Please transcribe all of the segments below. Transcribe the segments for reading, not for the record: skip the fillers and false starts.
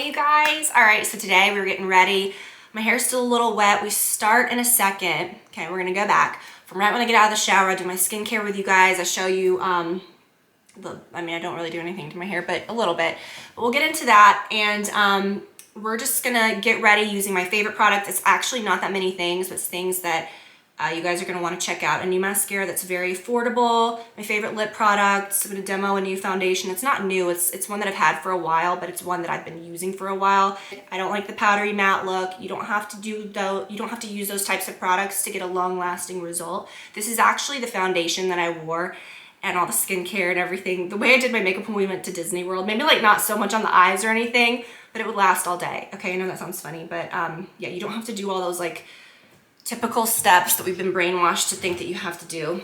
you guys. All right, so today we're getting ready. My hair's still a little wet. We start in a second. Okay, we're gonna go back. From right when I get out of the shower, I do my skincare with you guys. I show you, I don't really do anything to my hair, but a little bit. But we'll get into that, and we're just gonna get ready using my favorite product. It's actually not that many things, but it's things that you guys are gonna wanna check out. A new mascara that's very affordable, my favorite lip products. I'm gonna demo a new foundation. It's not new, it's one that I've had for a while, but it's one that I've been using for a while. I don't like the powdery matte look. You don't have to use those types of products to get a long lasting result. This is actually the foundation that I wore and all the skincare and everything. The way I did my makeup when we went to Disney World, maybe like not so much on the eyes or anything, but it would last all day. Okay, I know that sounds funny, but yeah, you don't have to do all those like typical steps that we've been brainwashed to think that you have to do.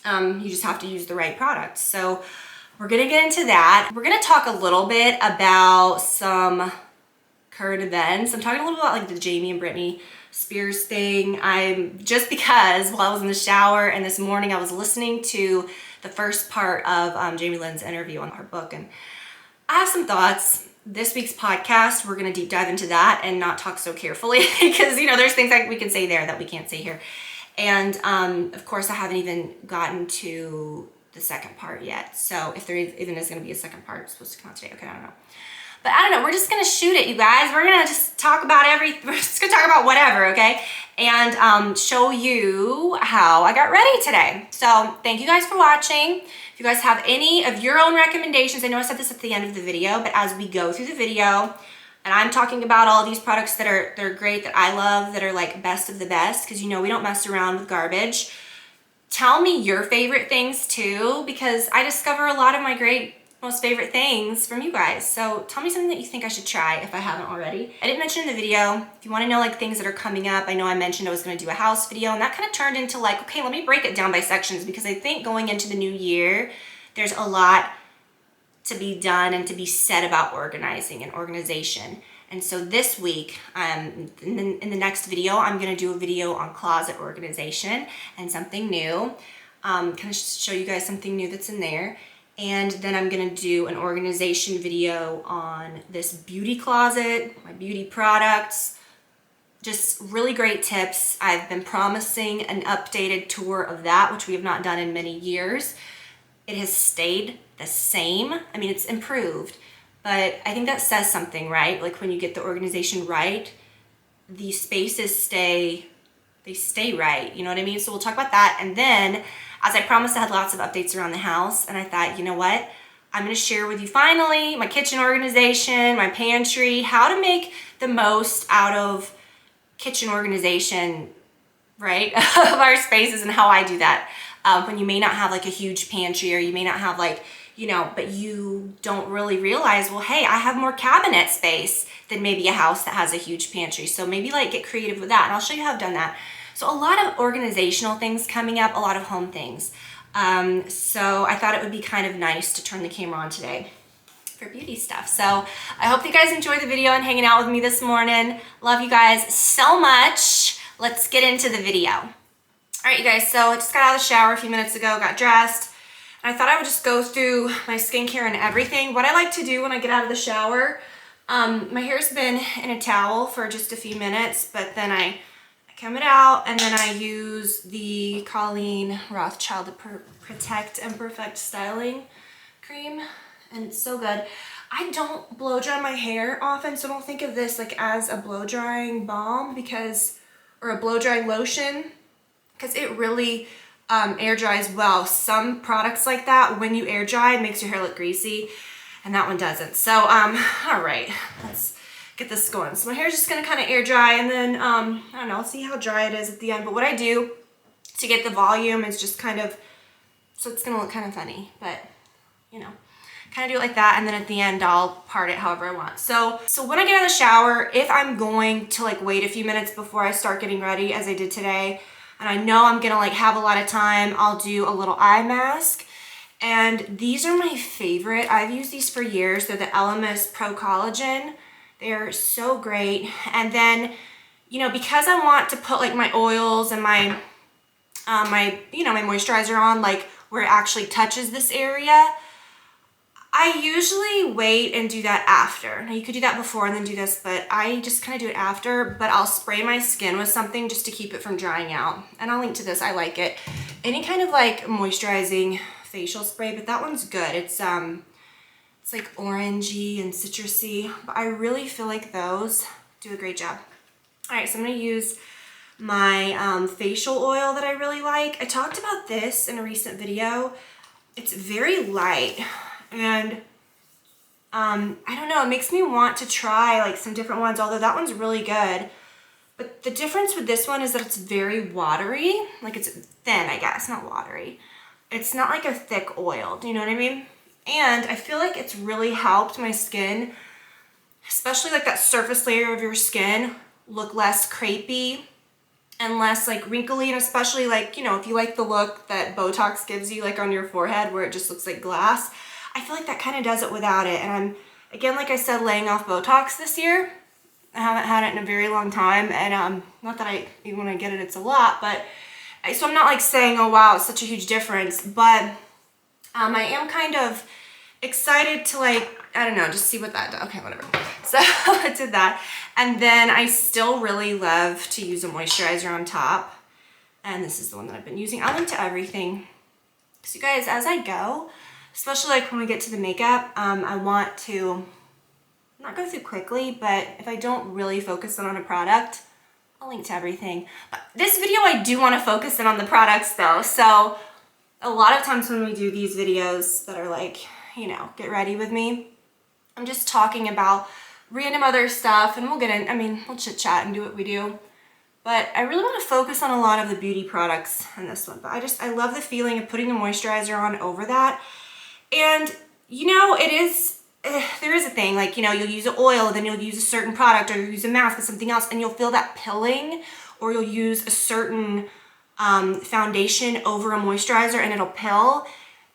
You just have to use the right product. So we're gonna get into that. We're gonna talk a little bit about some current events. I'm talking a little bit about like the Jamie and Britney Spears thing. Just because while I was in the shower and this morning I was listening to the first part of Jamie Lynn's interview on her book, and I have some thoughts. This week's podcast, we're gonna deep dive into that and not talk so carefully because, you know, there's things that we can say there that we can't say here. And of course, I haven't even gotten to the second part yet. So if there even is gonna be a second part, it's supposed to come out today. Okay, I don't know. But I don't know, we're just gonna shoot it, you guys. We're gonna just talk about we're just gonna talk about whatever, okay? And show you how I got ready today. So thank you guys for watching. If you guys have any of your own recommendations, I know I said this at the end of the video, but as we go through the video, and I'm talking about all these products that are great, that I love, that are like best of the best, because you know we don't mess around with garbage. Tell me your favorite things too, because I discover a lot of my most favorite things from you guys. So tell me something that you think I should try if I haven't already. I didn't mention in the video, if you want to know like things that are coming up, I know I mentioned I was going to do a house video, and that kind of turned into like, okay, let me break it down by sections, because I think going into the new year, there's a lot to be done and to be said about organizing and organization. And so this week, in the next video, I'm going to do a video on closet organization and something new. Kind of show you guys something new that's in there. And then I'm gonna do an organization video on this beauty closet, my beauty products, just really great tips. I've been promising an updated tour of that, which we have not done in many years. It has stayed the same. I mean, it's improved, but I think that says something, right? Like when you get the organization right, the spaces stay right, you know what I mean? So we'll talk about that. And then, as I promised, I had lots of updates around the house, and I thought, you know what? I'm gonna share with you finally my kitchen organization, my pantry, how to make the most out of kitchen organization, right? Of our spaces, and how I do that. When you may not have like a huge pantry, or you may not have like, you know, but you don't really realize, well, hey, I have more cabinet space than maybe a house that has a huge pantry. So maybe like get creative with that, and I'll show you how I've done that. So a lot of organizational things coming up, a lot of home things. So I thought it would be kind of nice to turn the camera on today for beauty stuff. So I hope you guys enjoyed the video and hanging out with me this morning. Love you guys so much. Let's get into the video. All right, you guys, so I just got out of the shower a few minutes ago, got dressed, and I thought I would just go through my skincare and everything. What I like to do when I get out of the shower, my hair's been in a towel for just a few minutes, but then I comb it out, and then I use the Colleen Rothschild Protect and Perfect Styling Cream, and it's so good. I don't blow dry my hair often, so don't think of this like as a blow drying balm or a blow drying lotion, because it really air dries well. Some products like that, when you air dry, it makes your hair look greasy, and that one doesn't. So, all right, let's get this going. So my hair is just gonna kind of air dry, and then I don't know, I'll see how dry it is at the end. But what I do to get the volume is just kind of, so it's gonna look kind of funny, but you know, kind of do it like that, and then at the end I'll part it however I want. So when I get out of the shower, if I'm going to like wait a few minutes before I start getting ready, as I did today, and I know I'm gonna like have a lot of time, I'll do a little eye mask. And these are my favorite. I've used these for years. They're the Elemis Pro Collagen. They're so great. And then, you know, because I want to put like my oils and my my moisturizer on like where it actually touches this area, I usually wait and do that after. Now you could do that before and then do this, but I just kind of do it after, but I'll spray my skin with something just to keep it from drying out. And I'll link to this, I like it. Any kind of like moisturizing facial spray, but that one's good. It's like orangey and citrusy, but I really feel like those do a great job. All right, so I'm gonna use my facial oil that I really like. I talked about this in a recent video. It's very light, and I don't know, it makes me want to try like some different ones, although that one's really good. But the difference with this one is that it's very watery, like it's thin, I guess, not watery. It's not like a thick oil, do you know what I mean? And I feel like it's really helped my skin, especially like that surface layer of your skin, look less crepey and less like wrinkly, and especially like, you know, if you like the look that Botox gives you like on your forehead where it just looks like glass, I feel like that kind of does it without it. And I'm, again, like I said, laying off Botox this year. I haven't had it in a very long time, and not that I, even when I get it, it's a lot, but so I'm not like saying, oh wow, it's such a huge difference, but I am kind of excited to like, I don't know, just see what that does. Okay, whatever. So I did that. And then I still really love to use a moisturizer on top. And this is the one that I've been using. I'll link to everything. So you guys, as I go, especially like when we get to the makeup, I want to not go through quickly, but if I don't really focus in on a product, I'll link to everything. But this video, I do want to focus in on the products though. So a lot of times when we do these videos that are like, you know, get ready with me, I'm just talking about random other stuff, and we'll get in, I mean, we'll chit chat and do what we do. But I really want to focus on a lot of the beauty products in this one. But I love the feeling of putting a moisturizer on over that. And, you know, it is, there is a thing, like, you know, you'll use an oil, then you'll use a certain product, or you'll use a mask with something else, and you'll feel that pilling, or you'll use a certain foundation over a moisturizer and it'll pill.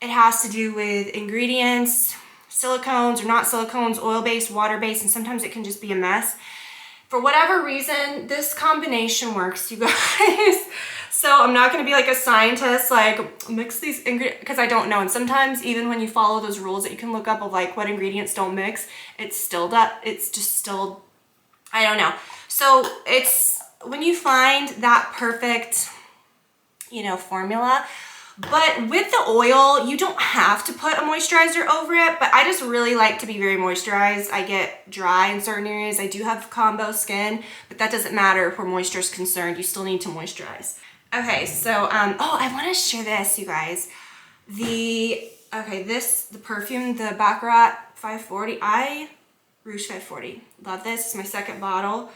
It has to do with ingredients, silicones or not silicones, oil-based, water-based, and sometimes it can just be a mess. For whatever reason, this combination works, you guys. So I'm not gonna be like a scientist, like mix these ingredients, because I don't know. And sometimes even when you follow those rules that you can look up of like what ingredients don't mix, it's still that, it's just still, I don't know. So it's when you find that perfect, you know, formula. But with the oil, you don't have to put a moisturizer over it, but I just really like to be very moisturized. I get dry in certain areas. I do have combo skin, but that doesn't matter where moisture is concerned. You still need to moisturize. Okay, so, oh, I want to share this, you guys. The Perfume, the Baccarat 540, Rouge 540. Love this, it's my second bottle,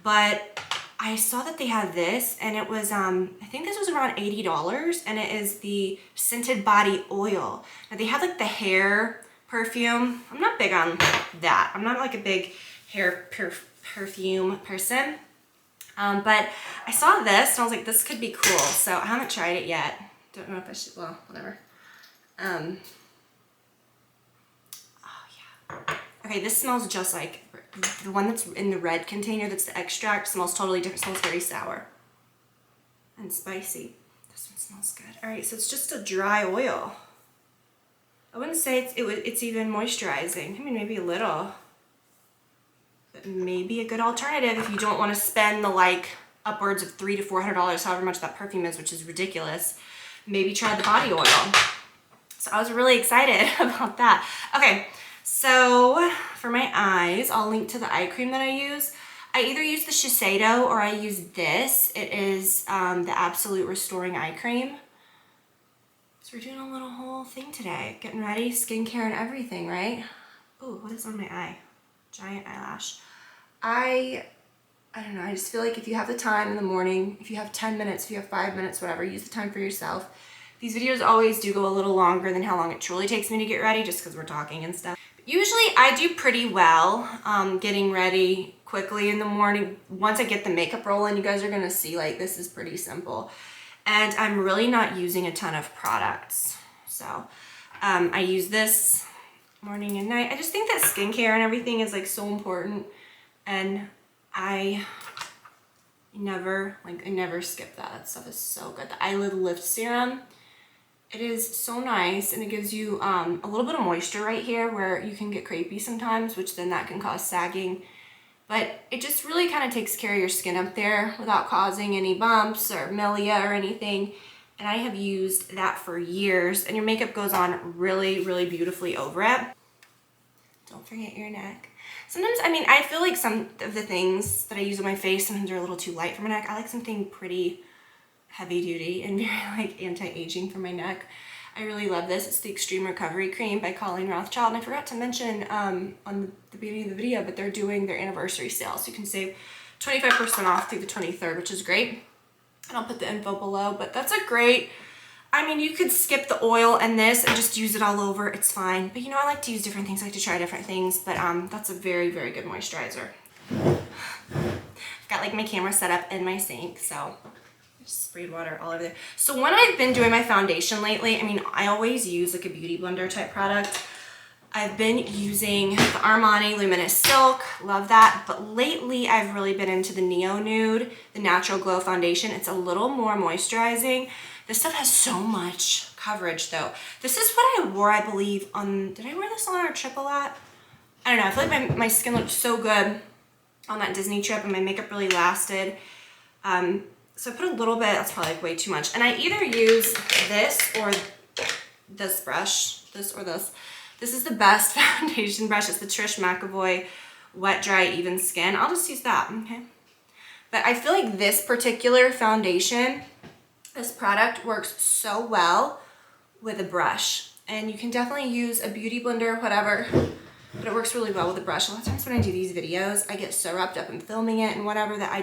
but I saw that they had this, and it was, I think this was around $80, and it is the Scented Body Oil. Now they have like the hair perfume. I'm not big on that. I'm not like a big hair perfume person. But I saw this, and I was like, this could be cool. So I haven't tried it yet. Don't know if I should, well, whatever. Oh yeah. Okay, this smells just like the one that's in the red container, that's the extract, smells totally different. Smells very sour and spicy. This one smells good. All right, so it's just a dry oil. I wouldn't say it's even moisturizing. I mean, maybe a little, but maybe a good alternative if you don't want to spend the like upwards of $300 to $400, however much that perfume is, which is ridiculous. Maybe try the body oil. So I was really excited about that. Okay. So for my eyes, I'll link to the eye cream that I use. I either use the Shiseido or I use this. It is the Absolute Restoring Eye Cream. So we're doing a little whole thing today. Getting ready, skincare and everything, right? Oh, what is on my eye? Giant eyelash. I don't know, I just feel like if you have the time in the morning, if you have 10 minutes, if you have 5 minutes, whatever, use the time for yourself. These videos always do go a little longer than how long it truly takes me to get ready, just because we're talking and stuff. Usually I do pretty well getting ready quickly in the morning. Once I get the makeup rolling, you guys are gonna see like this is pretty simple. And I'm really not using a ton of products. So I use this morning and night. I just think that skincare and everything is like so important. And I never skip that. That stuff is so good. The eyelid lift serum It is so nice, and it gives you a little bit of moisture right here where you can get crepey sometimes, which then that can cause sagging. But it just really kind of takes care of your skin up there without causing any bumps or milia or anything. And I have used that for years, and your makeup goes on really, really beautifully over it. Don't forget your neck. Sometimes, I mean, I feel like some of the things that I use on my face, sometimes are a little too light for my neck. I like something pretty heavy duty and very like anti-aging for my neck. I really love this. It's the Extreme Recovery Cream by Colleen Rothschild. And I forgot to mention on the beginning of the video, but they're doing their anniversary sale. So you can save 25% off through the 23rd, which is great. And I'll put the info below, but that's a great, I mean, you could skip the oil and this and just use it all over. It's fine. But you know, I like to use different things. I like to try different things, but that's a very, very good moisturizer. I've got like my camera set up in my sink, so just sprayed water all over there. So when I've been doing my foundation lately, I mean, I always use like a beauty blender type product. I've been using the Armani Luminous Silk, love that. But lately I've really been into the Neo Nude, the Natural Glow Foundation. It's a little more moisturizing. This stuff has so much coverage though. This is what I wore, I believe, on, did I wear this on our trip a lot? I don't know, I feel like my skin looked so good on that Disney trip and my makeup really lasted. So I put a little bit, that's probably like way too much. And I either use this or this brush, this or this. This is the best foundation brush. It's the Trish McAvoy Wet Dry Even Skin. I'll just use that, okay? But I feel like this particular foundation, this product works so well with a brush. And you can definitely use a beauty blender, whatever, but it works really well with a brush. A lot of times when I do these videos, I get so wrapped up in filming it and whatever that I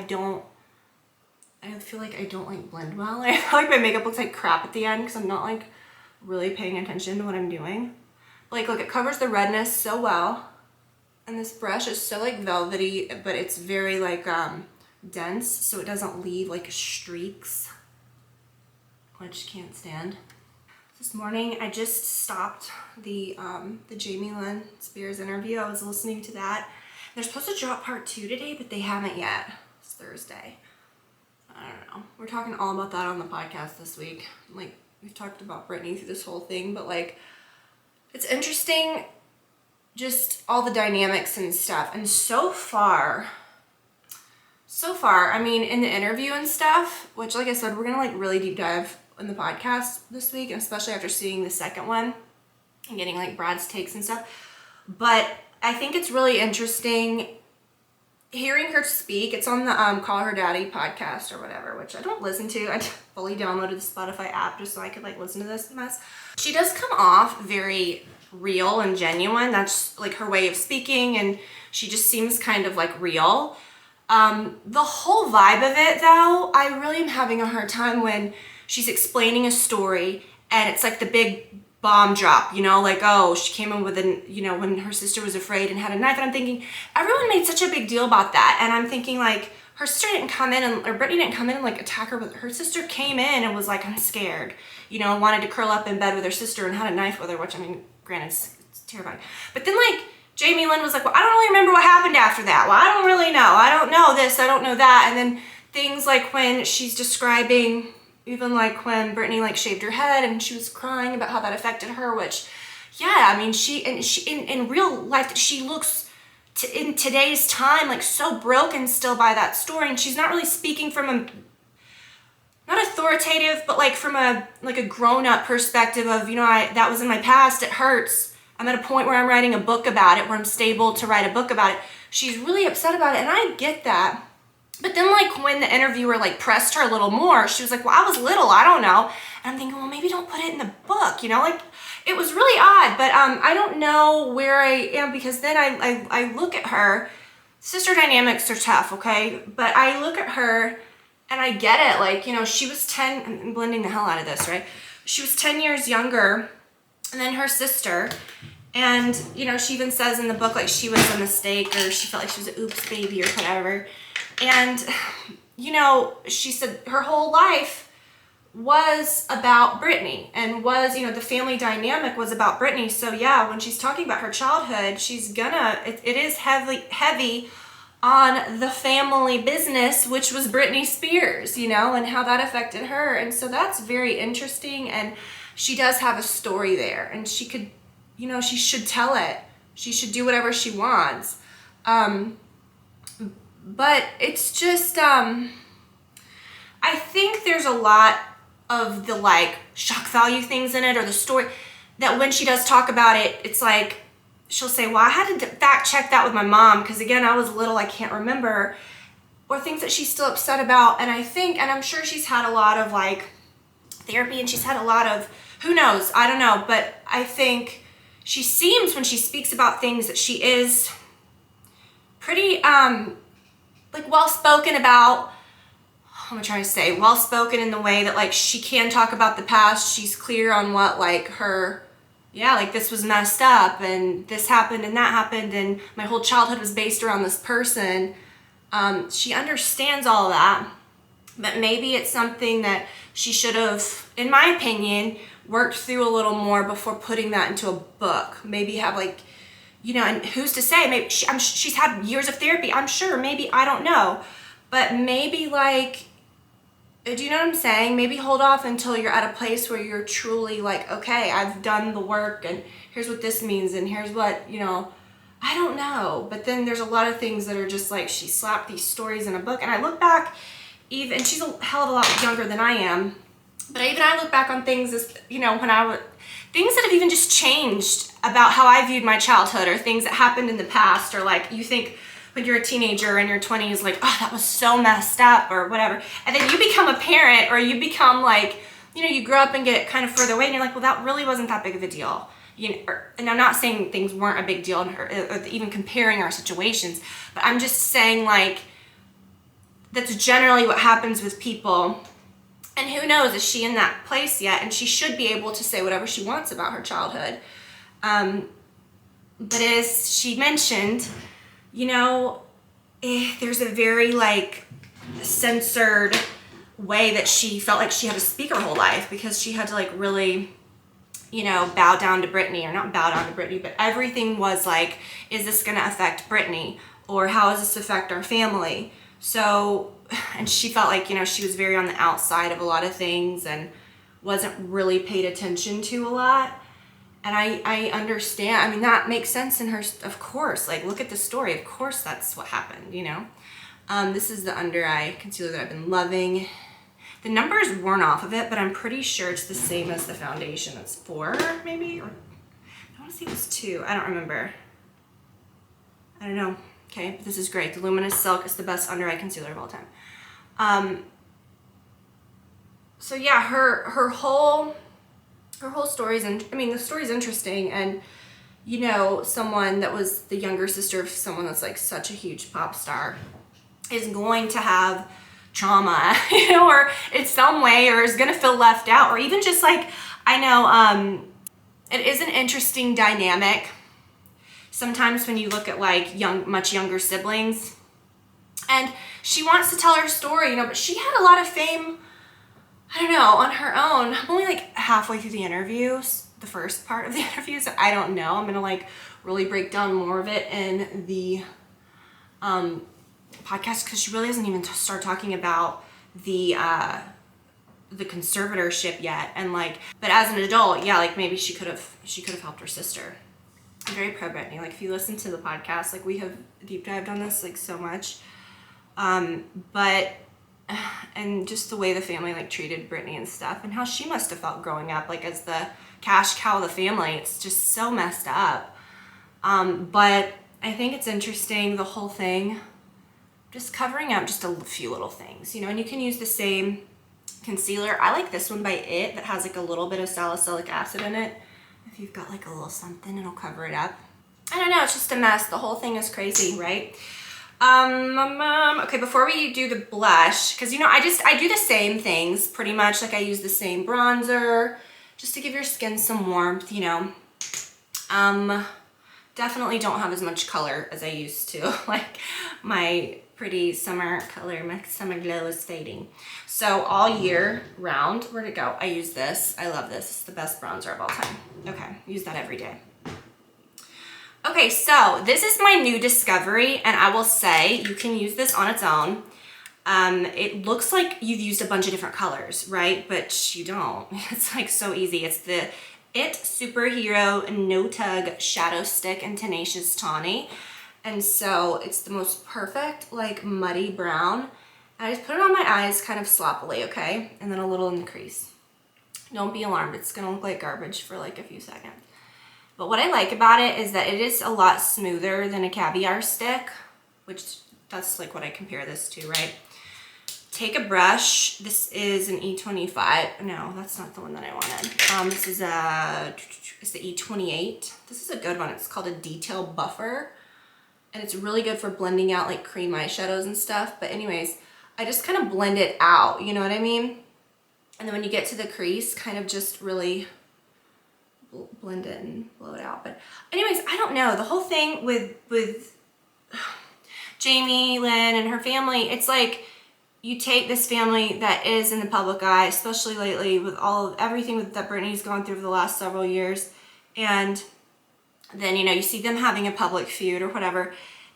feel like I don't like blend well. I feel like my makeup looks like crap at the end because I'm not like really paying attention to what I'm doing. Like, look, it covers the redness so well. And this brush is so like velvety, but it's very like dense, so it doesn't leave like streaks, which can't stand. This morning I just stopped the Jamie Lynn Spears interview. I was listening to that. They're supposed to drop part 2 today, but they haven't yet. It's Thursday. I don't know. We're talking all about that on the podcast this week. Like, we've talked about Brittany through this whole thing, but like, it's interesting, just all the dynamics and stuff. And so far, I mean, in the interview and stuff, which like I said, we're gonna like really deep dive in the podcast this week, and especially after seeing the second one and getting like Brad's takes and stuff. But I think it's really interesting hearing her speak. It's on the Call Her Daddy podcast or whatever, which I don't listen to. I fully downloaded the Spotify app just so I could like listen to this mess. She does come off very real and genuine. That's like her way of speaking, and she just seems kind of like real. The whole vibe of it though, I really am having a hard time when she's explaining a story and it's like the big bomb drop, you know, like, oh, she came in with an, you know, when her sister was afraid and had a knife. And I'm thinking, everyone made such a big deal about that. And I'm thinking like, her sister didn't come in and, or Brittany didn't come in and like attack her, but her sister came in and was like, I'm scared, you know, wanted to curl up in bed with her sister and had a knife with her, which I mean, granted, it's terrifying. But then like, Jamie Lynn was like, well, I don't really remember what happened after that. Well, I don't really know. I don't know this, I don't know that. And then things like when she's describing, even like when Brittany like shaved her head and she was crying about how that affected her, which, yeah, I mean, she in real life, she looks in today's time like so broken still by that story, and she's not really speaking from a, not authoritative, but like from a grown-up perspective of, you know, that was in my past, it hurts. I'm at a point where I'm writing a book about it, where I'm stable to write a book about it. She's really upset about it, and I get that. But then like when the interviewer like pressed her a little more, she was like, well, I was little, I don't know. And I'm thinking, well, maybe don't put it in the book, you know, like it was really odd. But I don't know where I am, because then I look at her, sister dynamics are tough, okay? But I look at her and I get it. Like, you know, she was 10, I'm blending the hell out of this, right? She was 10 years younger than her sister. And, you know, she even says in the book, like she was a mistake, or she felt like she was an oops baby or whatever. And, you know, she said her whole life was about Brittany, and was, you know, the family dynamic was about Brittany. So yeah, when she's talking about her childhood, she's gonna, it is heavy on the family business, which was Britney Spears, you know, and how that affected her. And so that's very interesting. And she does have a story there, and she could, you know, she should tell it. She should do whatever she wants. But it's just, I think there's a lot of the like shock value things in it, or the story, that when she does talk about it, it's like, she'll say, well, I had to fact check that with my mom, because again, I was little, I can't remember, or things that she's still upset about. And I think, and I'm sure she's had a lot of like therapy, and she's had a lot of, who knows, I don't know, but I think she seems, when she speaks about things, that she is pretty, like well-spoken about, what am I trying to say, well-spoken in the way that like she can talk about the past. She's clear on what like her, yeah, like this was messed up, and this happened, and that happened, and my whole childhood was based around this person. She understands all of that, but maybe it's something that she should have, in my opinion, worked through a little more before putting that into a book. Maybe have like, you know, and who's to say, maybe she's had years of therapy, I'm sure, maybe, I don't know, but maybe like, do you know what I'm saying? Maybe hold off until you're at a place where you're truly like, okay, I've done the work, and here's what this means, and here's what, you know, I don't know. But then there's a lot of things that are just like, she slapped these stories in a book, and I look back, even, she's a hell of a lot younger than I am, but I look back on things as, you know, when I was, things that have even just changed about how I viewed my childhood, or things that happened in the past, or like you think when you're a teenager in your 20s, like, oh, that was so messed up, or whatever. And then you become a parent, or you become like, you know, you grow up and get kind of further away, and you're like, well, that really wasn't that big of a deal. You know, and I'm not saying things weren't a big deal, or even comparing our situations, but I'm just saying like, that's generally what happens with people. And who knows, is she in that place yet? And she should be able to say whatever she wants about her childhood. But as she mentioned, you know, there's a very like censored way that she felt like she had to speak her whole life, because she had to like really, you know, bow down to Britney, or not bow down to Britney, but everything was like, is this gonna affect Britney? Or how does this affect our family? So, and she felt like, you know, she was very on the outside of a lot of things, and wasn't really paid attention to a lot. And I understand, I mean, that makes sense in her, of course, like, look at the story, of course that's what happened, you know? This is the under eye concealer that I've been loving. The number is worn off of it, but I'm pretty sure it's the same as the foundation. It's 4, maybe? Or I want to say it was 2, I don't remember. I don't know. Okay, but this is great. The Luminous Silk is the best under eye concealer of all time. So yeah, her whole story's, and I mean, the story's interesting, and you know, someone that was the younger sister of someone that's like such a huge pop star is going to have trauma, you know, or in some way, or is gonna feel left out, or even just like, I know, it is an interesting dynamic sometimes when you look at like much younger siblings, and she wants to tell her story, you know, but she had a lot of fame, I don't know, on her own. I'm only like halfway through the interviews, the first part of the interview, so I don't know. I'm gonna like really break down more of it in the podcast, because she really doesn't even start talking about the conservatorship yet, and like, but as an adult, yeah, like maybe she could have helped her sister. I'm very pro Britney. Like, if you listen to the podcast, like, we have deep dived on this like so much, but and just the way the family like treated Britney and stuff, and how she must have felt growing up like as the cash cow of the family. It's just so messed up. But I think it's interesting, the whole thing, just covering up just a few little things, you know. And you can use the same concealer. I like this one by It that has like a little bit of salicylic acid in it. If you've got like a little something, it'll cover it up. I don't know, it's just a mess. The whole thing is crazy, right? Okay, before we do the blush, because you know, I do the same things pretty much. Like, I use the same bronzer just to give your skin some warmth, you know. Definitely don't have as much color as I used to. Like, my pretty summer color, my summer glow is fading. So all year round, where'd it go? I use this. I love this. It's the best bronzer of all time. Okay, use that every day. Okay, so this is my new discovery, and I will say you can use this on its own. It looks like you've used a bunch of different colors, right? But you don't. It's like so easy. It's the It Superhero No Tug Shadow Stick in Tenacious Tawny. And so it's the most perfect, like muddy brown. And I just put it on my eyes kind of sloppily, okay? And then a little in the crease. Don't be alarmed. It's gonna look like garbage for like a few seconds. But what I like about it is that it is a lot smoother than a caviar stick, which that's like what I compare this to, right? Take a brush. This is an E25. No, that's not the one that I wanted. This is it's the E28. This is a good one. It's called a Detail Buffer. And it's really good for blending out like cream eyeshadows and stuff. But anyways, I just kind of blend it out, you know what I mean? And then when you get to the crease, kind of just really blend it and blow it out. But anyways, I don't know. The whole thing with Jamie Lynn and her family, it's like you take this family that is in the public eye, especially lately with everything that Brittany's gone through for the last several years. And then, you know, you see them having a public feud or whatever.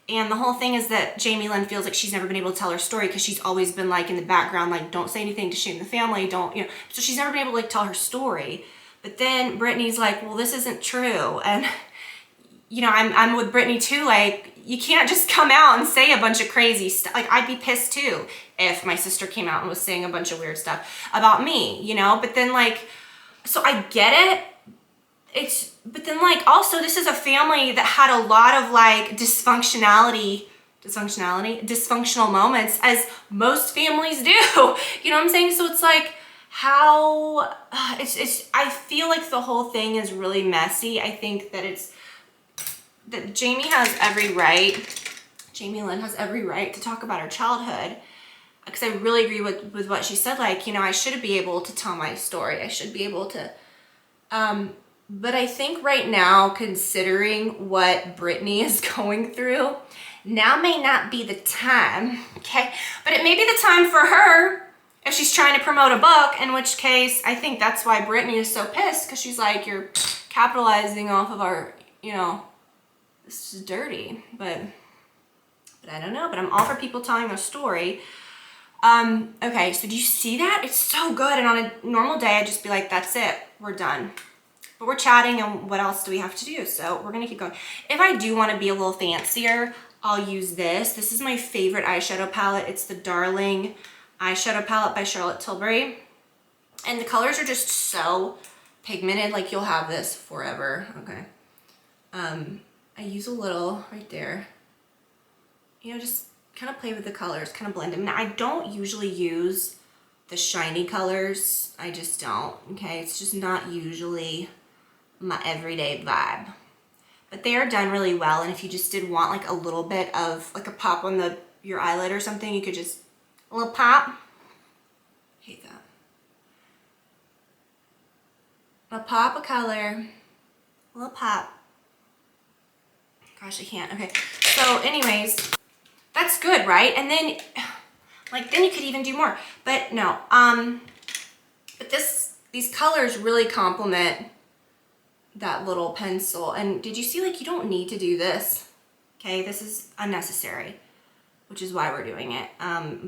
And the whole thing is that Jamie Lynn feels like she's never been able to tell her story because she's always been like in the background, like don't say anything to shame the family, don't, you know. So she's never been able to like tell her story. But then Brittany's like, well, this isn't true. And, you know, I'm with Brittany too. Like, you can't just come out and say a bunch of crazy stuff. Like, I'd be pissed too if my sister came out and was saying a bunch of weird stuff about me, you know? But then like, so I get it. But then like, also this is a family that had a lot of like dysfunctional moments, as most families do. You know what I'm saying? So it's like, I feel like the whole thing is really messy. I think that Jamie Lynn has every right to talk about her childhood. Because I really agree with what she said. Like, you know, I should be able to tell my story. I should be able to, but I think right now, considering what Brittany is going through, now may not be the time, okay? But it may be the time for her if she's trying to promote a book, in which case, I think that's why Brittany is so pissed, because she's like, you're capitalizing off of our, you know, this is dirty. But I don't know, but I'm all for people telling their story. Okay, so do you see that? It's so good. And on a normal day, I'd just be like, that's it, we're done. But we're chatting, and what else do we have to do? So we're gonna keep going. If I do wanna be a little fancier, I'll use this. This is my favorite eyeshadow palette. It's the Darling Eyeshadow Palette by Charlotte Tilbury. And the colors are just so pigmented, like you'll have this forever, okay? I use a little right there. You know, just kind of play with the colors, kind of blend them. Now, I don't usually use the shiny colors. I just don't, okay? It's just not usually my everyday vibe. But they are done really well, and if you just did want like a little bit of like a pop on your eyelid or something, you could just, a little pop. Hate that. A pop of color, a little pop. Gosh, I can't, okay. So anyways, that's good, right? And then, like, then you could even do more. But no, but these colors really complement that little pencil. And did you see, like, you don't need to do this, okay? This is unnecessary, which is why we're doing it.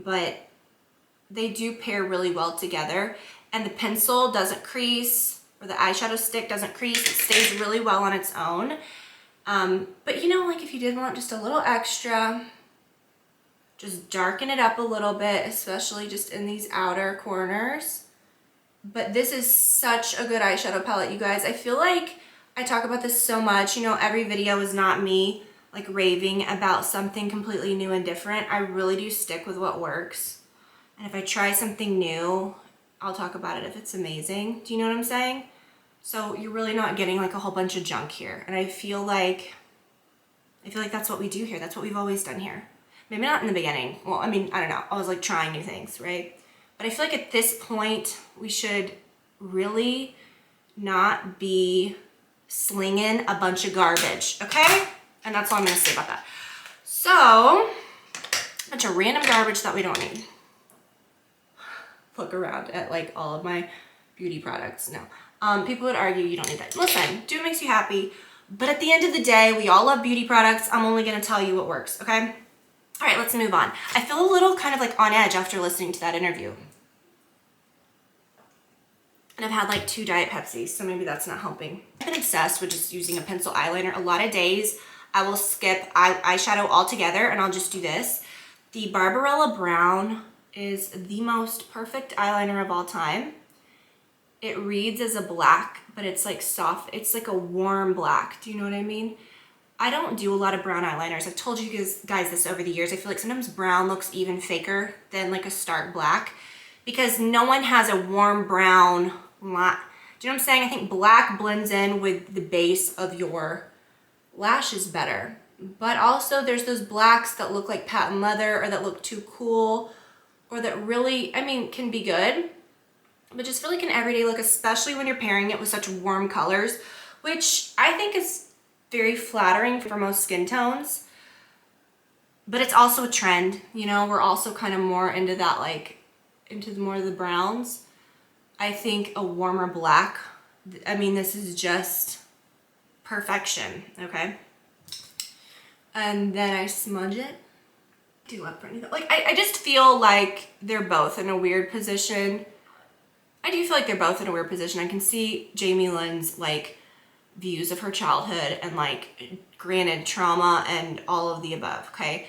But they do pair really well together, and the pencil doesn't crease, or the eyeshadow stick doesn't crease. It stays really well on its own. But you know, like if you did want just a little extra, just darken it up a little bit, especially just in these outer corners. But this is such a good eyeshadow palette, you guys. I feel like I talk about this so much. You know, every video is not me like raving about something completely new and different. I really do stick with what works. And if I try something new, I'll talk about it if it's amazing. Do you know what I'm saying? So you're really not getting like a whole bunch of junk here. And I feel like that's what we do here. That's what we've always done here. Maybe not in the beginning. Well, I mean, I don't know. I was like trying new things, right? But I feel like at this point, we should really not be slinging a bunch of garbage, okay? And that's all I'm gonna say about that. So, a bunch of random garbage that we don't need. Look around at like all of my beauty products. No. People would argue you don't need that. Listen, do what makes you happy. But at the end of the day, we all love beauty products. I'm only gonna tell you what works, okay? All right, let's move on. I feel a little kind of like on edge after listening to that interview. And I've had like 2 Diet Pepsis, so maybe that's not helping. I've been obsessed with just using a pencil eyeliner. A lot of days I will skip eyeshadow altogether and I'll just do this. The Barbarella Brown is the most perfect eyeliner of all time. It reads as a black, but it's like soft. It's like a warm black. Do you know what I mean? I don't do a lot of brown eyeliners. I've told you guys this over the years. I feel like sometimes brown looks even faker than like a stark black because no one has a warm brown line. Do you know what I'm saying? I think black blends in with the base of your lashes better. But also there's those blacks that look like patent leather or that look too cool or that really, I mean, can be good, but just feel like an everyday look, especially when you're pairing it with such warm colors, which I think is very flattering for most skin tones, but it's also a trend. You know, we're also kind of more into that, like into more of the browns. I think a warmer black, I mean, this is just perfection, okay? And then I smudge it. Do up for anything. Like, I just feel like they're both in a weird position. I do feel like they're both in a weird position. I can see Jamie Lynn's like views of her childhood and like granted trauma and all of the above, okay?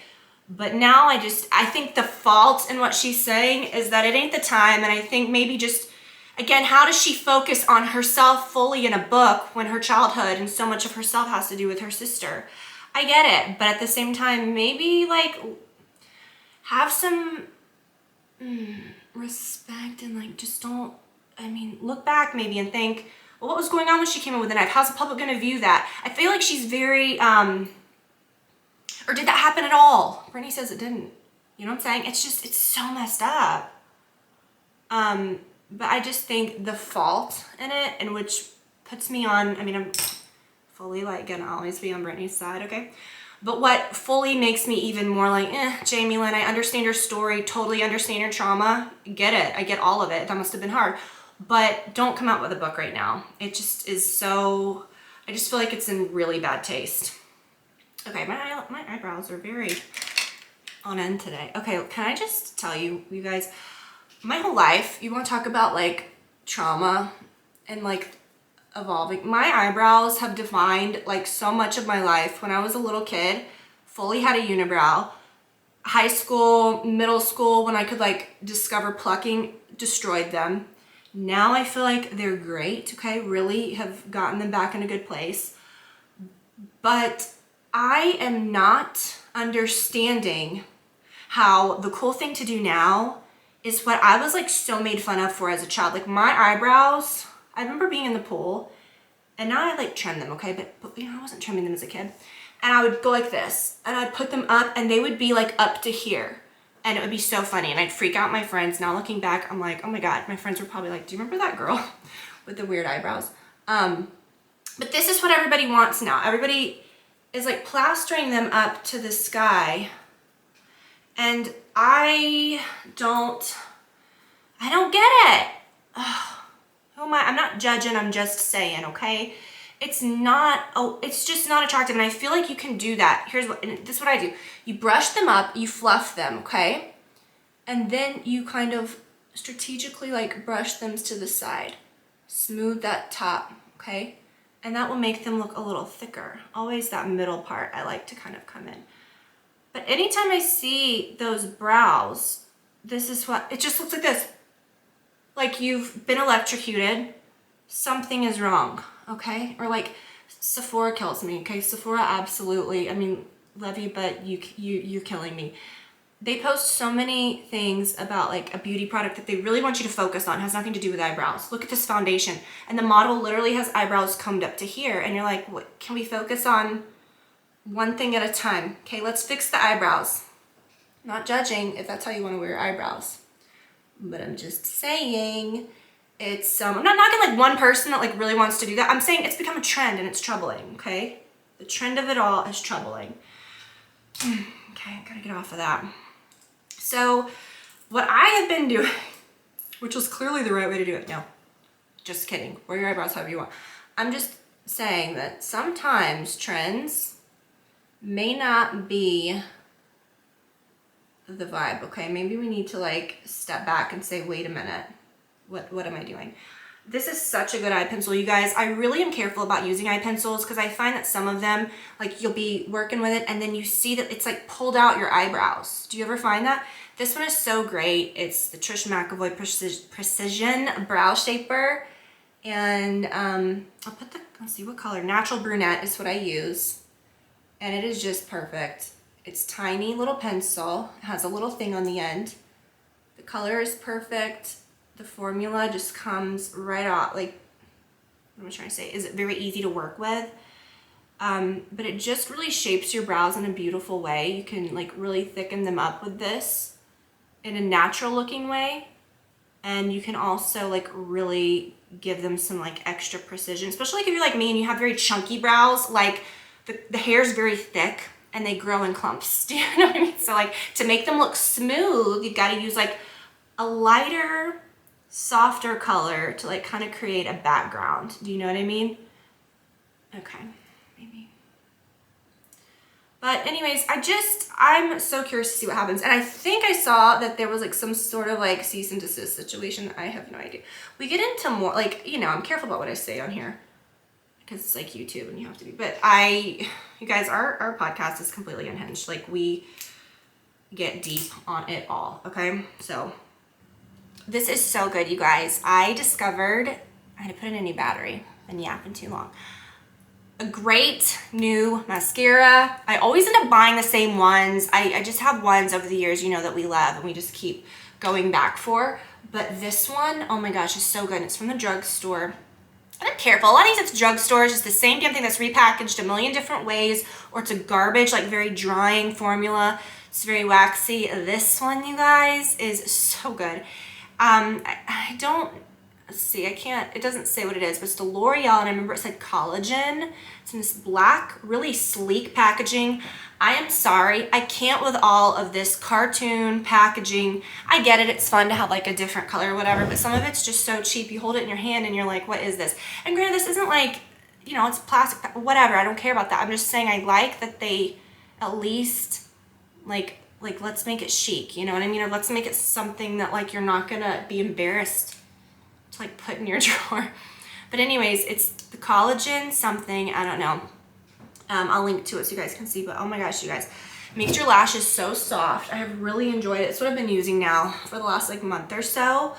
But now I think the fault in what she's saying is that it ain't the time, and I think maybe just, again, how does she focus on herself fully in a book when her childhood and so much of herself has to do with her sister? I get it, but at the same time, maybe like have some respect and like just don't, I mean, look back maybe and think, well, what was going on when she came in with a knife? How's the public gonna view that? I feel like she's very, or did that happen at all? Brittany says it didn't. You know what I'm saying? It's just, it's so messed up. But I just think the fault in it, and which puts me on, I mean, I'm fully like gonna always be on Brittany's side, okay? But what fully makes me even more like, Jamie Lynn, I understand your story, totally understand your trauma, get it, I get all of it, that must have been hard. But don't come out with a book right now. It just is so, I just feel like it's in really bad taste. Okay, my eyebrows are very on end today. Okay, can I just tell you, you guys, my whole life, you want to talk about like trauma and like evolving. My eyebrows have defined like so much of my life. When I was a little kid, fully had a unibrow. High school, middle school, when I could like discover plucking, destroyed them. Now I feel like they're great, okay? Really have gotten them back in a good place. But I am not understanding how the cool thing to do now is what I was like so made fun of for as a child. Like my eyebrows, I remember being in the pool and now I like trim them, okay? But you know, I wasn't trimming them as a kid. And I would go like this and I'd put them up and they would be like up to here. And it would be so funny and I'd freak out my friends. Now looking back, I'm like, oh my God, my friends were probably like, do you remember that girl with the weird eyebrows? But this is what everybody wants now. Everybody is like plastering them up to the sky. And I don't get it. Oh, who am I? I'm not judging, I'm just saying, okay? It's just not attractive. And I feel like you can do that. This is what I do. You brush them up, you fluff them, okay? And then you kind of strategically like brush them to the side. Smooth that top, okay? And that will make them look a little thicker. Always that middle part I like to kind of come in. But anytime I see those brows, this is what, it just looks like this. Like you've been electrocuted. Something is wrong, okay? Or like Sephora kills me, okay? Sephora absolutely, I mean, love you, but you're killing me. They post so many things about like a beauty product that they really want you to focus on. It has nothing to do with eyebrows. Look at this foundation. And the model literally has eyebrows combed up to here. And you're like, what, can we focus on one thing at a time? Okay, let's fix the eyebrows. Not judging if that's how you want to wear your eyebrows. But I'm just saying, it's, I'm not knocking like one person that like really wants to do that. I'm saying it's become a trend and it's troubling, okay? The trend of it all is troubling. Okay, gotta get off of that. So what I have been doing, which was clearly the right way to do it. No, just kidding. Wear your eyebrows however you want. I'm just saying that sometimes trends may not be the vibe, okay? Maybe we need to like step back and say, wait a minute, what am I doing? This is such a good eye pencil, you guys. I really am careful about using eye pencils because I find that some of them, like you'll be working with it and then you see that it's like pulled out your eyebrows. Do you ever find that? This one is so great. It's the Trish McEvoy Precision Brow Shaper. And I'll put the, let's see what color, Natural Brunette is what I use. And it is just perfect. It's tiny little pencil. It has a little thing on the end. The color is perfect. The formula just comes right off. Like, what am I trying to say? Is it very easy to work with? But it just really shapes your brows in a beautiful way. You can like really thicken them up with this in a natural looking way. And you can also like really give them some like extra precision, especially like if you're like me and you have very chunky brows, like the hair is very thick and they grow in clumps. Do you know what I mean? So like to make them look smooth, you've got to use like a lighter, softer color to like kind of create a background. Do you know what I mean? Okay, maybe. But anyways, I'm so curious to see what happens. And I think I saw that there was like some sort of like cease and desist situation. I have no idea. We get into more like, you know, I'm careful about what I say on here because it's like YouTube and you have to be, but you guys, our podcast is completely unhinged. Like we get deep on it all. Okay. So this is so good, you guys. I discovered, I had to put in a new battery. Been yapping too long. A great new mascara. I always end up buying the same ones. I just have ones over the years, you know, that we love and we just keep going back for. But this one, oh my gosh, is so good. It's from the Drugstore. And I'm careful. A lot of these it's Drugstore. It's just the same damn thing that's repackaged a million different ways, or it's a garbage, like very drying formula. It's very waxy. This one, you guys, is so good. I don't, let's see, I can't, it doesn't say what it is, but it's the L'Oreal, and I remember it said collagen. It's in this black, really sleek packaging. I am sorry, I can't with all of this cartoon packaging. I get it, it's fun to have like a different color or whatever, but some of it's just so cheap. You hold it in your hand and you're like, what is this? And granted, this isn't like, you know, it's plastic, whatever, I don't care about that. I'm just saying I like that they at least like let's make it chic, you know what I mean? Or let's make it something that like you're not gonna be embarrassed to like put in your drawer. But anyways, it's the collagen something, I don't know. I'll link to it so you guys can see, but oh my gosh, you guys, it makes your lashes so soft. I have really enjoyed it. It's what I've been using now for the last like month or so,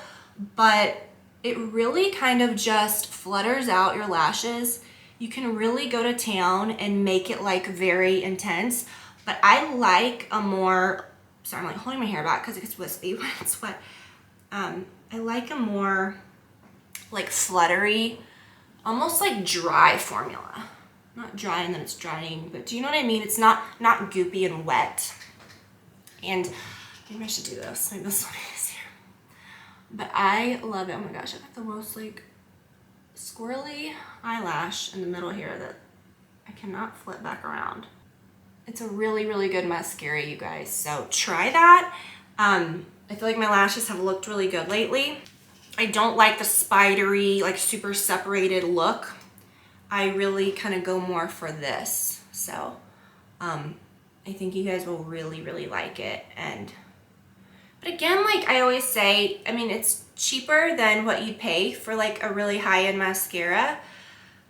but it really kind of just flutters out your lashes. You can really go to town and make it like very intense. But I like a more, sorry, I'm like holding my hair back because it gets wispy when it's wet. I like a more like fluttery, almost like dry formula. Not dry and then it's drying, but do you know what I mean? It's not goopy and wet. And maybe I should do this. Maybe this will be easier. But I love it. Oh my gosh, I got the most like squirrely eyelash in the middle here that I cannot flip back around. It's a really, really good mascara, you guys. So try that. I feel like my lashes have looked really good lately. I don't like the spidery, like super separated look. I really kind of go more for this. So I think you guys will really, really like it. But again, like I always say, I mean, it's cheaper than what you'd pay for like a really high-end mascara,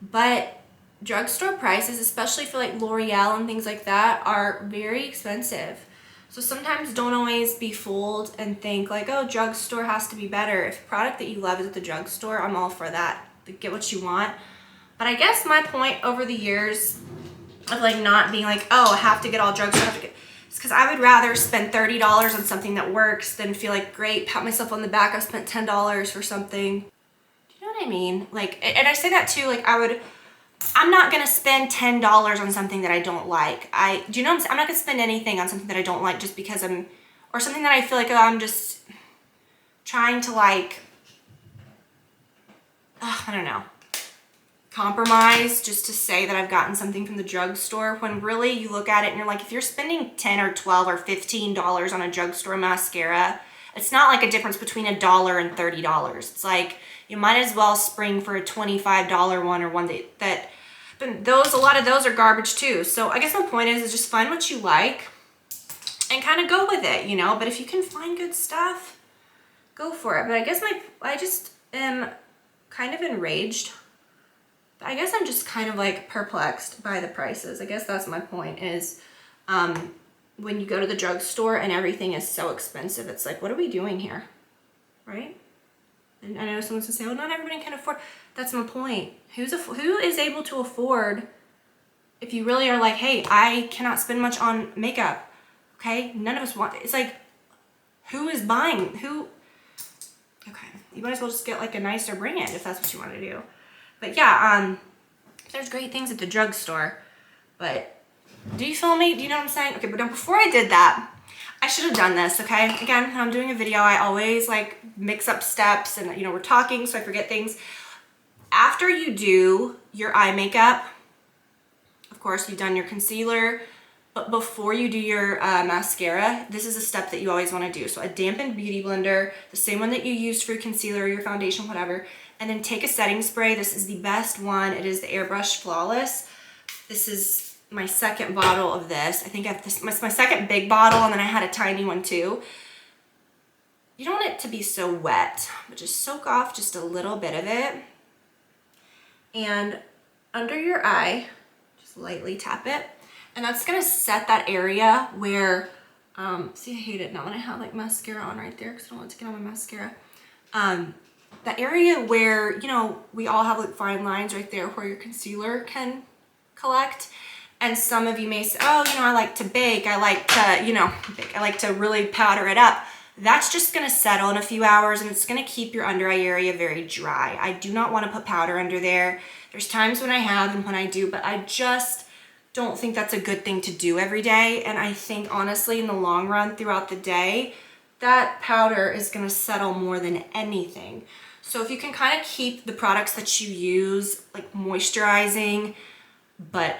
but drugstore prices, especially for like L'Oreal and things like that, are very expensive. So sometimes don't always be fooled and think like, oh, drugstore has to be better. If a product that you love is at the drugstore, I'm all for that. Get what you want. But I guess my point over the years of like not being like, oh, I have to get all drugstore, it's because I would rather spend $30 on something that works than feel like, great, pat myself on the back, I spent $10 for something. Do you know what I mean? Like, and I say that too, like I'm not gonna spend $10 on something that I don't like. Do you know what I'm saying? I'm not gonna spend anything on something that I don't like just because or something that I feel like, oh, I'm just trying to like, I don't know, compromise just to say that I've gotten something from the drugstore, when really you look at it and you're like, if you're spending $10 or $12 or $15 on a drugstore mascara, it's not like a difference between $1 and $30. It's like, you might as well spring for a $25 one, or one that but a lot of those are garbage too. So I guess my point is just find what you like and kind of go with it, you know. But if you can find good stuff, go for it. But I guess I just am kind of enraged. I guess I'm just kind of like perplexed by the prices. I guess that's my point is when you go to the drugstore and everything is so expensive, it's like, what are we doing here, right? And I know someone's gonna say, oh, not everybody can afford. That's my point. Who is able to afford, if you really are like, hey, I cannot spend much on makeup, okay? None of us want, it's like, who is buying? Okay, you might as well just get like a nicer brand if that's what you want to do. But yeah, there's great things at the drugstore, but do you feel me? Do you know what I'm saying? Okay, but now before I did that, I should have done this, okay? Again, when I'm doing a video, I always like mix up steps and, you know, we're talking so I forget things. After you do your eye makeup, of course, you've done your concealer, but before you do your mascara, this is a step that you always want to do. So a dampened beauty blender, the same one that you used for your concealer or your foundation, whatever, and then take a setting spray. This is the best one. It is the Airbrush Flawless. This is my second bottle of this. I think I have this, my second big bottle, and then I had a tiny one too. You don't want it to be so wet, but just soak off just a little bit of it. And under your eye, just lightly tap it. And that's gonna set that area where, see, I hate it now when I have like mascara on right there because I don't want it to get on my mascara. That area where, you know, we all have like fine lines right there where your concealer can collect. And some of you may say, oh, you know, I like to bake. I like to, you know, I like to really powder it up. That's just gonna settle in a few hours and it's gonna keep your under eye area very dry. I do not wanna put powder under there. There's times when I have and when I do, but I just don't think that's a good thing to do every day. And I think honestly, in the long run throughout the day, that powder is gonna settle more than anything. So if you can kind of keep the products that you use, like moisturizing, but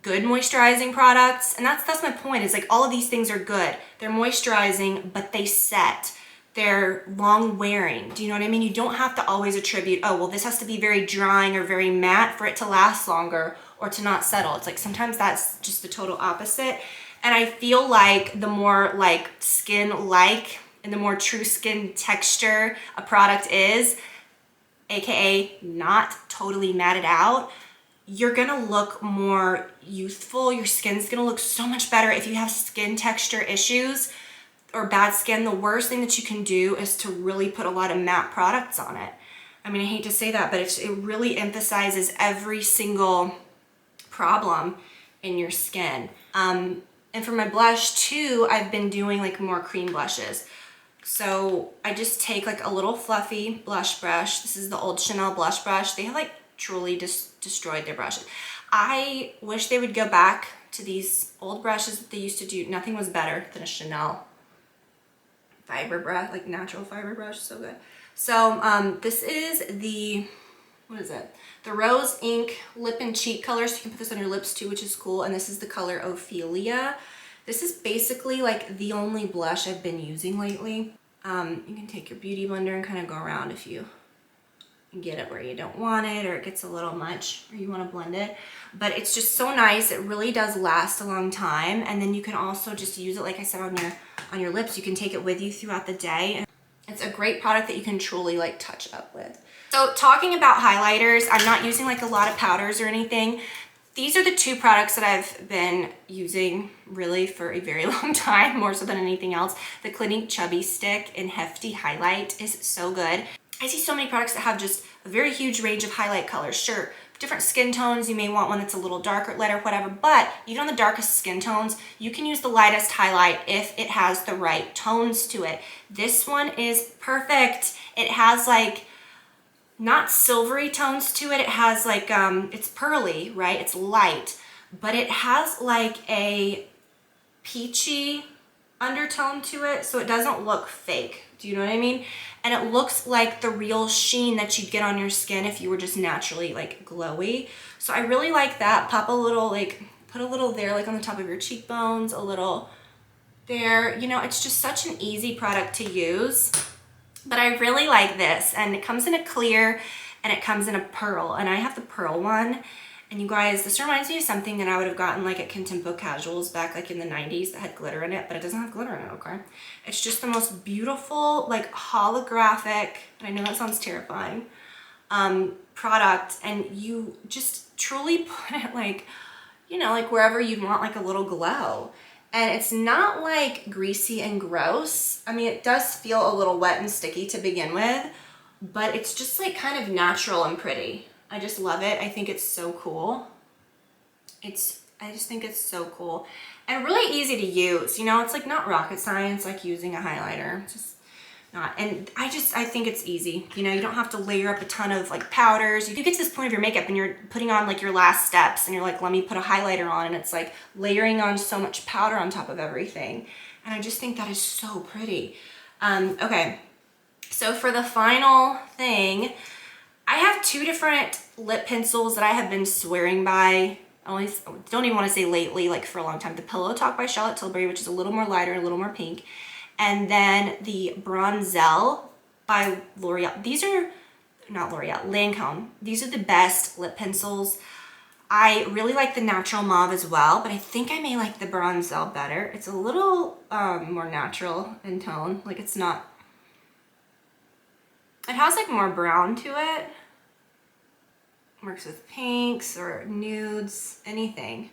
good moisturizing products, and that's my point, is like all of these things are good. They're moisturizing, but they set. They're long wearing. Do you know what I mean? You don't have to always attribute, oh, well, this has to be very drying or very matte for it to last longer or to not settle. It's like sometimes that's just the total opposite. And I feel like the more like skin-like and the more true skin texture a product is, AKA not totally matted out, you're gonna look more youthful. Your skin's gonna look so much better. If you have skin texture issues or bad skin, the worst thing that you can do is to really put a lot of matte products on it. I mean, I hate to say that, but it really emphasizes every single problem in your skin. And for my blush too, I've been doing like more cream blushes. So I just take like a little fluffy blush brush. This is the old Chanel blush brush. They have like truly destroyed their brushes. I wish they would go back to these old brushes that they used to do. Nothing was better than a Chanel fiber brush, like natural fiber brush, so good. So this is the, what is it? The Rose Ink Lip and Cheek color. So you can put this on your lips too, which is cool. And this is the color Ophelia. This is basically like the only blush I've been using lately. You can take your beauty blender and kind of go around if you get it where you don't want it, or it gets a little much, or you want to blend it. But it's just so nice. It really does last a long time. And then you can also just use it, like I said, on your lips. You can take it with you throughout the day. And it's a great product that you can truly like touch up with. So talking about highlighters, I'm not using like a lot of powders or anything. These are the two products that I've been using really for a very long time, more so than anything else. The Clinique Chubby Stick in Hefty Highlight is so good. I see so many products that have just a very huge range of highlight colors. Sure, different skin tones, you may want one that's a little darker, lighter, whatever, but even on the darkest skin tones, you can use the lightest highlight if it has the right tones to it. This one is perfect. It has like, not silvery tones to it. It has like, it's pearly, right? It's light, but it has like a peachy undertone to it, so it doesn't look fake. Do you know what I mean? And it looks like the real sheen that you'd get on your skin if you were just naturally like glowy. So I really like that. Pop a little, like put a little there, like on the top of your cheekbones, a little there. You know, it's just such an easy product to use. But I really like this, and it comes in a clear and it comes in a pearl, and I have the pearl one, And you guys, this reminds me of something that I would have gotten like at Contempo Casuals back like in the 90s that had glitter in it, but it doesn't have glitter in it, okay? It's just the most beautiful, like holographic, and I know that sounds terrifying, product, and you just truly put it like, you know, like wherever you want like a little glow. And it's not like greasy and gross. I mean, it does feel a little wet and sticky to begin with, but it's just like kind of natural and pretty. I just love it. I think it's so cool. I just think it's so cool and really easy to use. You know, it's like not rocket science, like using a highlighter. It's just not. And I think it's easy. You know, you don't have to layer up a ton of like powders. You get to this point of your makeup and you're putting on like your last steps and you're like, let me put a highlighter on, and it's like layering on so much powder on top of everything. And I just think that is so pretty. Okay, so for the final thing, I have two different lip pencils that I have been swearing by. I don't even want to say lately, like for a long time. The Pillow Talk by Charlotte Tilbury, which is a little more lighter, a little more pink. And then the Bronzelle by L'Oreal. These are, not L'Oreal, Lancome. These are the best lip pencils. I really like the Natural Mauve as well, but I think I may like the Bronzelle better. It's a little more natural in tone. Like it's not, it has like more brown to it. Works with pinks or nudes, anything.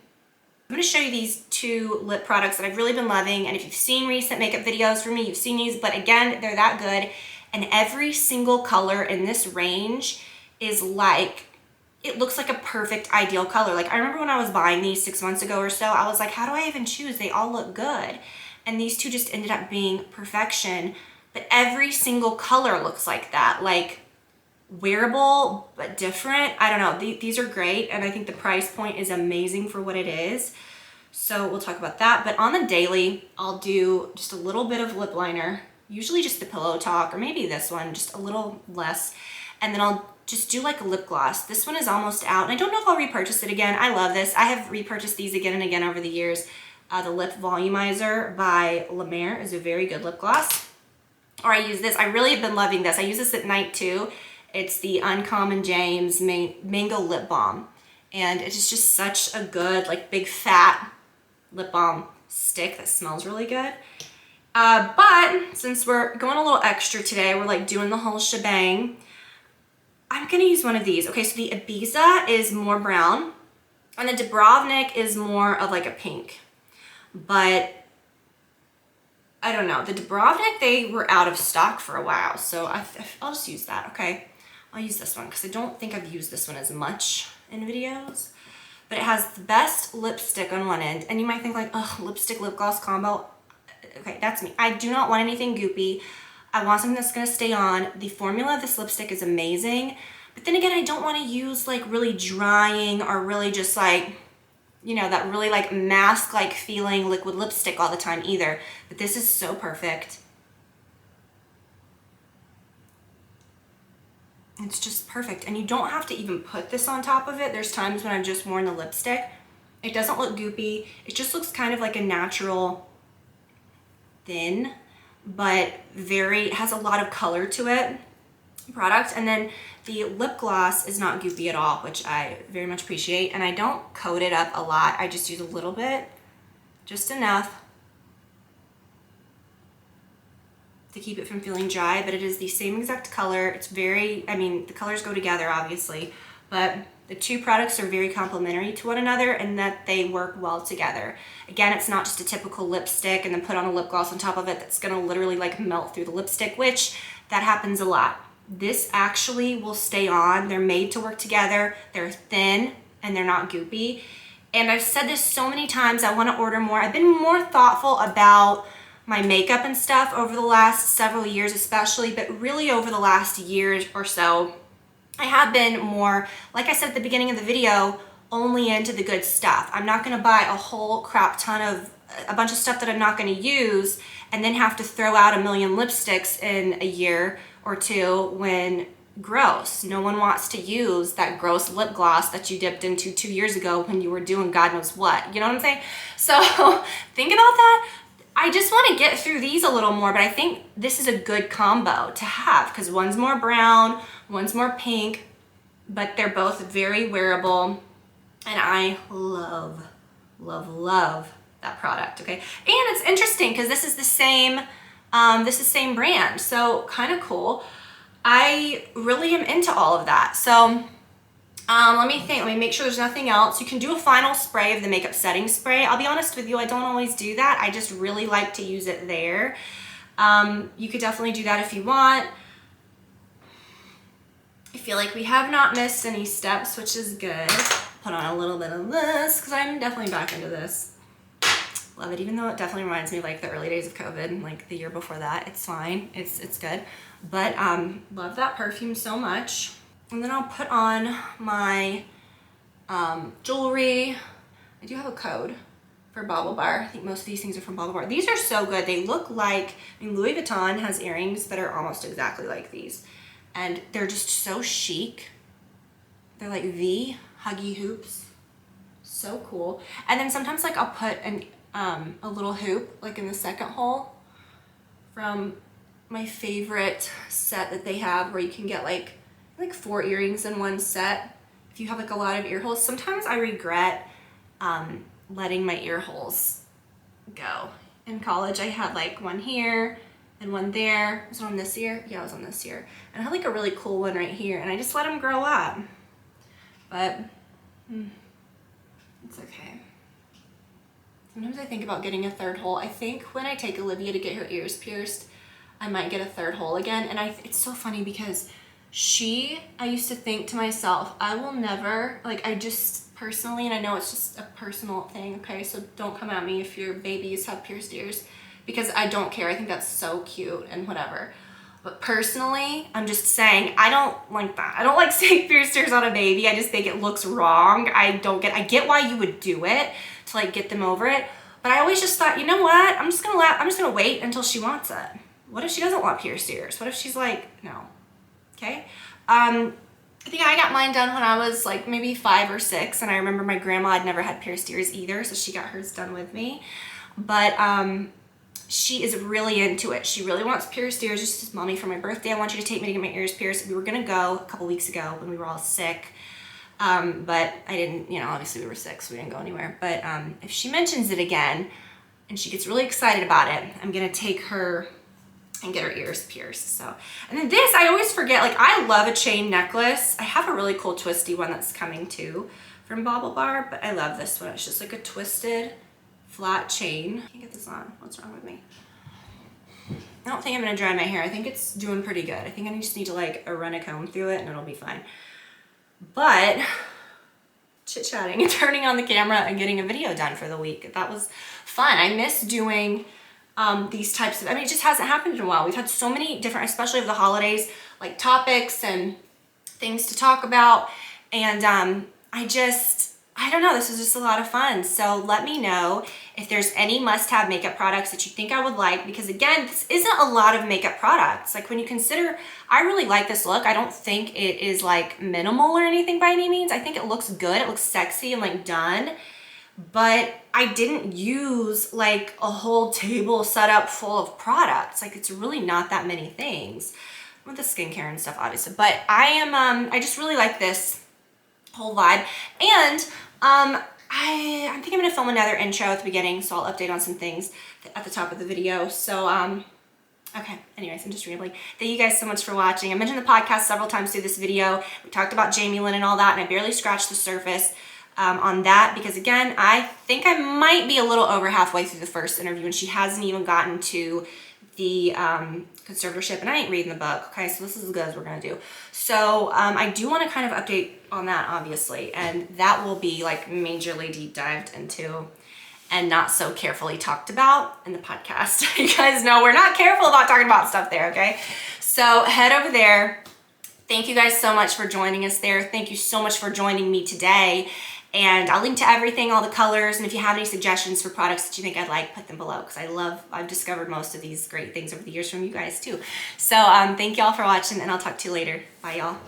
I'm going to show you these two lip products that I've really been loving, and if you've seen recent makeup videos from me, you've seen these, but again, they're that good. And every single color in this range is like, it looks like a perfect ideal color. Like I remember when I was buying these 6 months ago or so, I was like, how do I even choose? They all look good. And these two just ended up being perfection. But every single color looks like that, like wearable but different. I don't know, these are great, and I think the price point is amazing for what it is. So we'll talk about that. But on the daily, I'll do just a little bit of lip liner, usually just the Pillow Talk, or maybe this one, just a little less. And then I'll just do like a lip gloss. This one is almost out, and I don't know if I'll repurchase it again. I love this. I have repurchased these again and again over the years. The Lip Volumizer by La Mer is a very good lip gloss. Or I use this. I really have been loving this. I use this at night too. It's the Uncommon James Mango Lip Balm. And it is just such a good, like big fat lip balm stick that smells really good. But since we're going a little extra today, we're like doing the whole shebang, I'm gonna use one of these. Okay, so the Ibiza is more brown and the Dubrovnik is more of like a pink. But I don't know, the Dubrovnik, they were out of stock for a while, so I'll just use that, okay? I'll use this one because I don't think I've used this one as much in videos. But it has the best lipstick on one end, and you might think like, oh, lipstick lip gloss combo. Okay, that's me. I do not want anything goopy. I want something that's gonna stay on. The formula of this lipstick is amazing, but then again, I don't want to use like really drying or really just like, you know, that really like mask-like feeling liquid lipstick all the time either. But this is so perfect. It's just perfect. And you don't have to even put this on top of it. There's times when I've just worn the lipstick. It doesn't look goopy. It just looks kind of like a natural thin, but it has a lot of color to it product. And then the lip gloss is not goopy at all, which I very much appreciate. And I don't coat it up a lot. I just use a little bit, just enough to keep it from feeling dry, but it is the same exact color. It's very, I mean, the colors go together obviously, but the two products are very complementary to one another and that they work well together. Again, it's not just a typical lipstick and then put on a lip gloss on top of it that's gonna literally like melt through the lipstick, which that happens a lot. This actually will stay on. They're made to work together. They're thin and they're not goopy. And I've said this so many times, I wanna order more. I've been more thoughtful about my makeup and stuff over the last several years especially, but really over the last year or so, I have been more, like I said at the beginning of the video, only into the good stuff. I'm not gonna buy a whole crap ton of, a bunch of stuff that I'm not gonna use and then have to throw out a million lipsticks in a year or two when gross. No one wants to use that gross lip gloss that you dipped into 2 years ago when you were doing God knows what. You know what I'm saying? So think about that. I just want to get through these a little more, but I think this is a good combo to have because one's more brown, one's more pink, but they're both very wearable And I love, love, love that product, okay? And it's interesting because this is the same brand, so kind of cool. I really am into all of that. So let me think, let me make sure there's nothing else. You can do a final spray of the makeup setting spray. I'll be honest with you, I don't always do that. I just really like to use it there. You could definitely do that if you want. I feel like we have not missed any steps, which is good. Put on a little bit of this because I'm definitely back into this. Love it, even though it definitely reminds me of like the early days of COVID, like the year before that. It's fine, it's good. But love that perfume so much. And then I'll put on my jewelry. I do have a code for Bauble Bar. I think most of these things are from Bauble Bar. These are so good. They look like, I mean, Louis Vuitton has earrings that are almost exactly like these. And they're just so chic. They're like V huggy hoops. So cool. And then sometimes like I'll put a little hoop like in the second hole from my favorite set that they have, where you can get like 4 earrings in one set if you have like a lot of ear holes. Sometimes I regret letting my ear holes go. In college I had like one here and one there. Was it on this ear? Yeah, it was on this ear. And I had like a really cool one right here, and I just let them grow up. But it's okay. Sometimes I think about getting a third hole. I think when I take Olivia to get her ears pierced, I might get a third hole again. And it's so funny because I used to think to myself, I will never, like, I just personally, and I know it's just a personal thing, okay, so don't come at me if your babies have pierced ears, because I don't care. I think that's so cute and whatever. But personally, I'm just saying, I don't like that. I don't like seeing pierced ears on a baby. I just think it looks wrong. I get why you would do it to like get them over it. But I always just thought, you know what? I'm just gonna wait until she wants it. What if she doesn't want pierced ears? What if she's like, no? Okay. I think I got mine done when I was like maybe 5 or 6, and I remember my grandma had never had pierced ears either, so she got hers done with me. But she is really into it. She really wants pierced ears. She says, Mommy, for my birthday, I want you to take me to get my ears pierced. We were gonna go a couple weeks ago when we were all sick, but I didn't, you know, obviously we were sick, so we didn't go anywhere. But if she mentions it again and she gets really excited about it, I'm gonna take her and get her ears pierced. So, and then this, I always forget, like, I love a chain necklace. I have a really cool twisty one that's coming too from Bauble Bar, but I love this one. It's just like a twisted flat chain. Can't get this on. What's wrong with me? I don't think I'm gonna dry my hair. I think it's doing pretty good. I think I just need to like run a comb through it and it'll be fine. But chit-chatting and turning on the camera and getting a video done for the week, that was fun. I miss doing these types of, I mean, it just hasn't happened in a while. We've had so many different, especially over the holidays, like topics and things to talk about. And I don't know, this was just a lot of fun. So let me know if there's any must-have makeup products that you think I would like, because again, this isn't a lot of makeup products. Like when you consider, I really like this look. I don't think it is like minimal or anything by any means. I think it looks good. It looks sexy and like done. But I didn't use like a whole table set up full of products. Like it's really not that many things with the skincare and stuff, obviously. But I just really like this whole vibe. And I think I'm gonna film another intro at the beginning, so I'll update on some things at the top of the video. So okay, anyways, I'm just rambling. Thank you guys so much for watching. I mentioned the podcast several times through this video. We talked about Jamie Lynn and all that, and I barely scratched the surface on that, because again, I think I might be a little over halfway through the first interview and she hasn't even gotten to the conservatorship, and I ain't reading the book, okay, so this is as good as we're gonna do. So I do want to kind of update on that, obviously, and that will be like majorly deep dived into and not so carefully talked about in the podcast. You guys know we're not careful about talking about stuff there, okay? So head over there. Thank you guys so much for joining us there. Thank you so much for joining me today. And I'll link to everything, all the colors, and if you have any suggestions for products that you think I'd like, put them below, because I've discovered most of these great things over the years from you guys too. So thank y'all for watching, and I'll talk to you later. Bye, y'all.